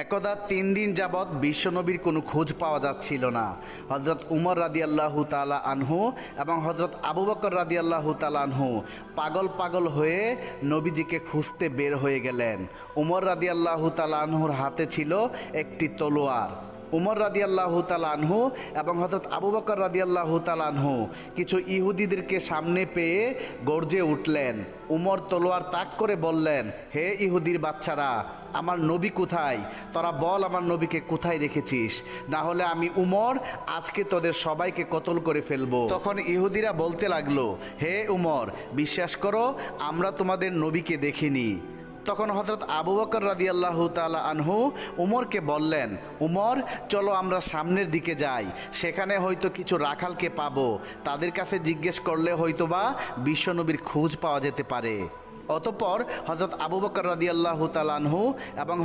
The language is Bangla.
একদা ৩ দিন যাবৎ বিশ্বনবীর কোনো খোঁজ পাওয়া যাচ্ছিল না। হজরত উমর রাদিয়াল্লাহু তাআলা আনহু এবং হজরত আবু বকর রাদিয়াল্লাহু তাআলা আনহু পাগল পাগল হয়ে নবীজিকে খুঁজতে বের হয়ে গেলেন। উমর রাদিয়াল্লাহু তাআলা আনহুর হাতে ছিল একটি তলোয়ার। উমর রাদিয়াল্লাহু তাআলা আনহু এবং হযরত আবু বকর রাদিয়াল্লাহু তাআলা আনহু কিছু ইহুদিদেরকে সামনে পেয়ে গর্জে উঠলেন। উমর তলোয়ার তাক করে বললেন, হে ইহুদির বাচ্চারা, আমার নবী কোথায়? তোরা বল আমার নবীকে কোথায় রেখেছিস, না হলে আমি উমর আজকে তোদের সবাইকে কতল করে ফেলবো। তখন ইহুদিরা বলতে লাগলো, হে উমর, বিশ্বাস করো আমরা তোমাদের নবীকে দেখিনি। তখন হযরত আবু বকর রাদিয়াল্লাহু তাআলা আনহু উমরকে বললেন, উমর চলো আমরা সামনের দিকে যাই, সেখানে হয়তো কিছু রাখালকে পাবো, তাদের কাছে জিজ্ঞেস করলে হয়তোবা বিশ্বনবীর খোঁজ পাওয়া যেতে পারে। অতঃপর হযরত আবু বকর রাদিয়াল্লাহু তাআলা আনহু এবং